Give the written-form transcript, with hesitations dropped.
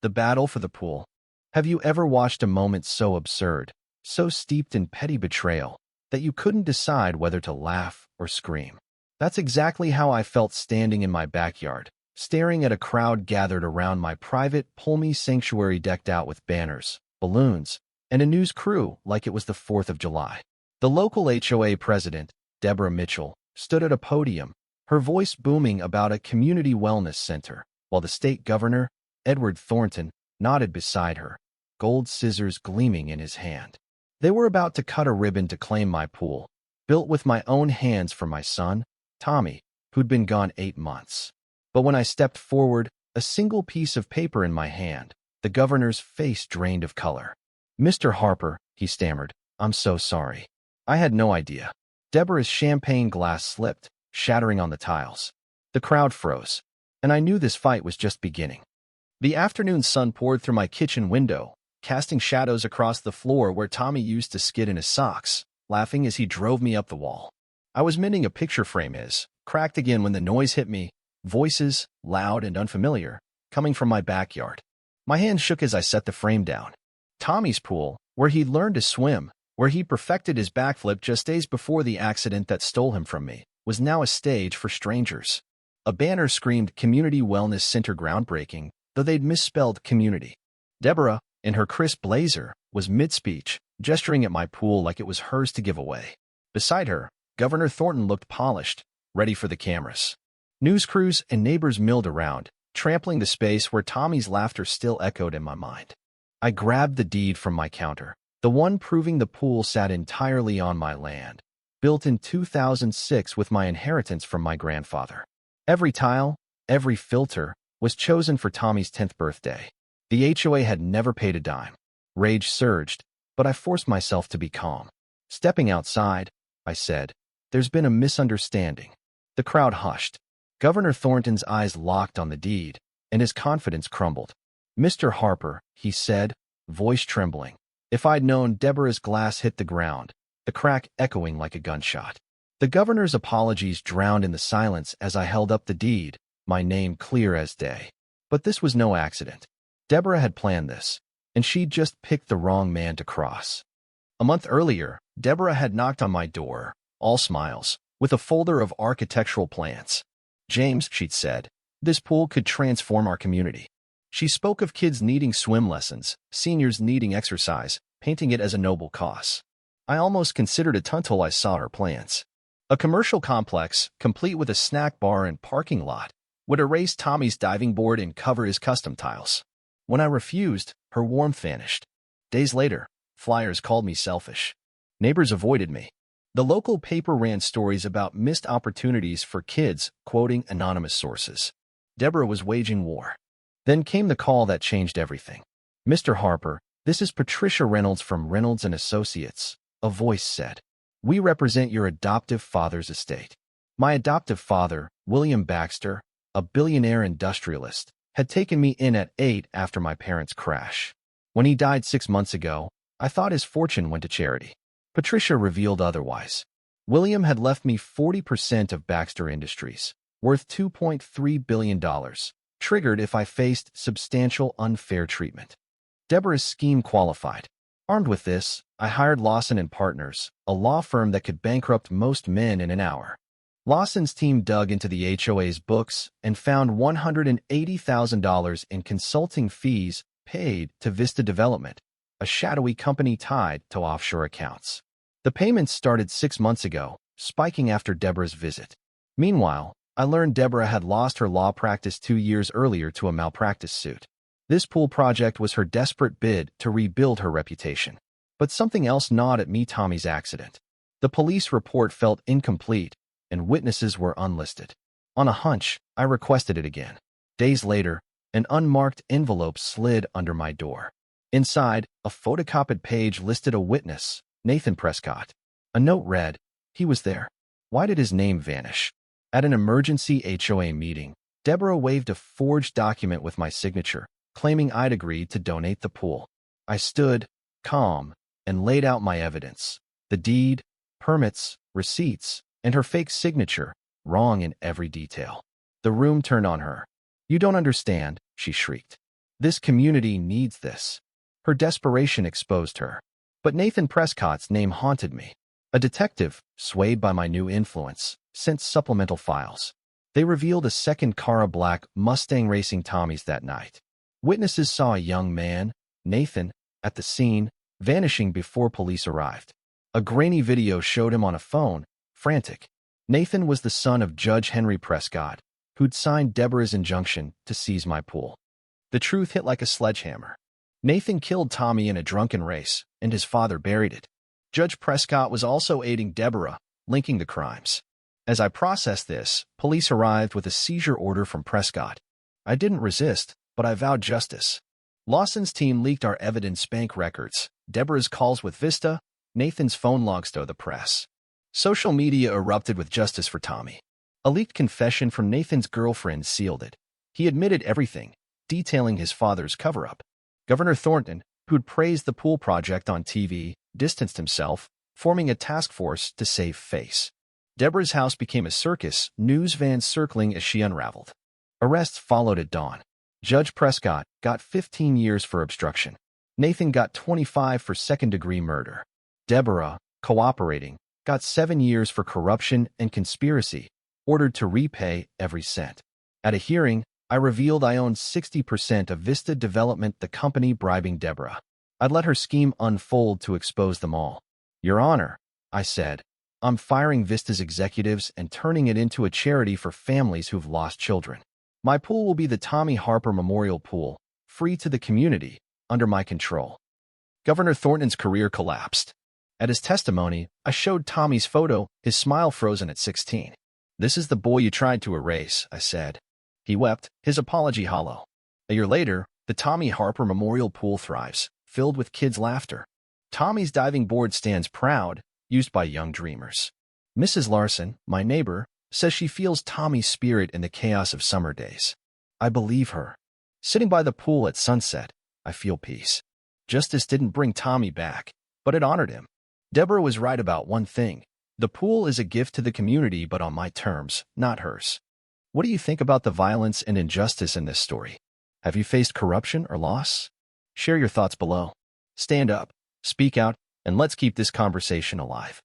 The battle for the pool. Have you ever watched a moment so absurd, so steeped in petty betrayal, that you couldn't decide whether to laugh or scream? That's exactly how I felt standing in my backyard, staring at a crowd gathered around my private, palmy sanctuary decked out with banners, balloons, and a news crew like it was the 4th of July. The local HOA president, Deborah Mitchell, stood at a podium, her voice booming about a community wellness center, while the state governor, Edward Thornton, nodded beside her, gold scissors gleaming in his hand. They were about to cut a ribbon to claim my pool, built with my own hands for my son, Tommy, who'd been gone 8 months. But when I stepped forward, a single piece of paper in my hand, the governor's face drained of color. "Mr. Harper," he stammered, "I'm so sorry. I had no idea." Deborah's champagne glass slipped, shattering on the tiles. The crowd froze, and I knew this fight was just beginning. The afternoon sun poured through my kitchen window, casting shadows across the floor where Tommy used to skid in his socks, laughing as he drove me up the wall. I was mending a picture frame cracked again when the noise hit me, voices, loud and unfamiliar, coming from my backyard. My hand shook as I set the frame down. Tommy's pool, where he'd learned to swim, where he perfected his backflip just days before the accident that stole him from me, was now a stage for strangers. A banner screamed Community Wellness Center groundbreaking, though they'd misspelled community. Deborah, in her crisp blazer, was mid-speech, gesturing at my pool like it was hers to give away. Beside her, Governor Thornton looked polished, ready for the cameras. News crews and neighbors milled around, trampling the space where Tommy's laughter still echoed in my mind. I grabbed the deed from my counter, the one proving the pool sat entirely on my land, built in 2006 with my inheritance from my grandfather. Every tile, every filter, was chosen for Tommy's 10th birthday. The HOA had never paid a dime. Rage surged, but I forced myself to be calm. Stepping outside, I said, "There's been a misunderstanding." The crowd hushed. Governor Thornton's eyes locked on the deed, and his confidence crumbled. "Mr. Harper," he said, voice trembling. If I'd known, Deborah's glass hit the ground, the crack echoing like a gunshot. The governor's apologies drowned in the silence as I held up the deed, my name clear as day. But this was no accident. Deborah had planned this, and she'd just picked the wrong man to cross. A month earlier, Deborah had knocked on my door, all smiles, with a folder of architectural plans. "James," she'd said, "this pool could transform our community." She spoke of kids needing swim lessons, seniors needing exercise, painting it as a noble cause. I almost considered it until I saw her plans. A commercial complex, complete with a snack bar and parking lot, would erase Tommy's diving board and cover his custom tiles. When I refused, her warmth vanished. Days later, flyers called me selfish. Neighbors avoided me. The local paper ran stories about missed opportunities for kids, quoting anonymous sources. Deborah was waging war. Then came the call that changed everything. "Mr. Harper, this is Patricia Reynolds from Reynolds & Associates," a voice said. "We represent your adoptive father's estate." My adoptive father, William Baxter, a billionaire industrialist, had taken me in at 8 after my parents' crash. When he died 6 months ago, I thought his fortune went to charity. Patricia revealed otherwise. William had left me 40% of Baxter Industries, worth $2.3 billion, triggered if I faced substantial unfair treatment. Deborah's scheme qualified. Armed with this, I hired Lawson & Partners, a law firm that could bankrupt most men in an hour. Lawson's team dug into the HOA's books and found $180,000 in consulting fees paid to Vista Development, a shadowy company tied to offshore accounts. The payments started 6 months ago, spiking after Deborah's visit. Meanwhile, I learned Deborah had lost her law practice 2 years earlier to a malpractice suit. This pool project was her desperate bid to rebuild her reputation. But something else gnawed at me: Tommy's accident. The police report felt incomplete, and witnesses were unlisted. On a hunch, I requested it again. Days later, an unmarked envelope slid under my door. Inside, a photocopied page listed a witness, Nathan Prescott. A note read, "He was there. Why did his name vanish?" At an emergency HOA meeting, Deborah waved a forged document with my signature, claiming I'd agreed to donate the pool. I stood, calm, and laid out my evidence: the deed, permits, receipts, and her fake signature, wrong in every detail. The room turned on her. "You don't understand," she shrieked. This community needs this. Her desperation exposed her. But Nathan Prescott's name haunted me. A detective, swayed by my new influence, sent supplemental files. They revealed a second Cara Black Mustang racing Tommies that night. Witnesses saw a young man, Nathan, at the scene, vanishing before police arrived. A grainy video showed him on a phone, frantic. Nathan was the son of Judge Henry Prescott, who'd signed Deborah's injunction to seize my pool. The truth hit like a sledgehammer. Nathan killed Tommy in a drunken race, and his father buried it. Judge Prescott was also aiding Deborah, linking the crimes. As I processed this, police arrived with a seizure order from Prescott. I didn't resist, but I vowed justice. Lawson's team leaked our evidence bank records, Deborah's calls with Vista, Nathan's phone logs to the press. Social media erupted with justice for Tommy. A leaked confession from Nathan's girlfriend sealed it. He admitted everything, detailing his father's cover-up. Governor Thornton, who'd praised the pool project on TV, distanced himself, forming a task force to save face. Deborah's house became a circus, news vans circling as she unraveled. Arrests followed at dawn. Judge Prescott got 15 years for obstruction. Nathan got 25 for second-degree murder. Deborah, cooperating, got 7 years for corruption and conspiracy, ordered to repay every cent. At a hearing, I revealed I owned 60% of Vista Development, the company bribing Deborah. I'd let her scheme unfold to expose them all. Your Honor, I said, I'm firing Vista's executives and turning it into a charity for families who've lost children. My pool will be the Tommy Harper Memorial Pool, free to the community, under my control. Governor Thornton's career collapsed. At his testimony, I showed Tommy's photo, his smile frozen at 16. This is the boy you tried to erase, I said. He wept, his apology hollow. A year later, the Tommy Harper Memorial Pool thrives, filled with kids' laughter. Tommy's diving board stands proud, used by young dreamers. Mrs. Larson, my neighbor, says she feels Tommy's spirit in the chaos of summer days. I believe her. Sitting by the pool at sunset, I feel peace. Justice didn't bring Tommy back, but it honored him. Deborah was right about one thing. The pool is a gift to the community, but on my terms, not hers. What do you think about the violence and injustice in this story? Have you faced corruption or loss? Share your thoughts below. Stand up, speak out, and let's keep this conversation alive.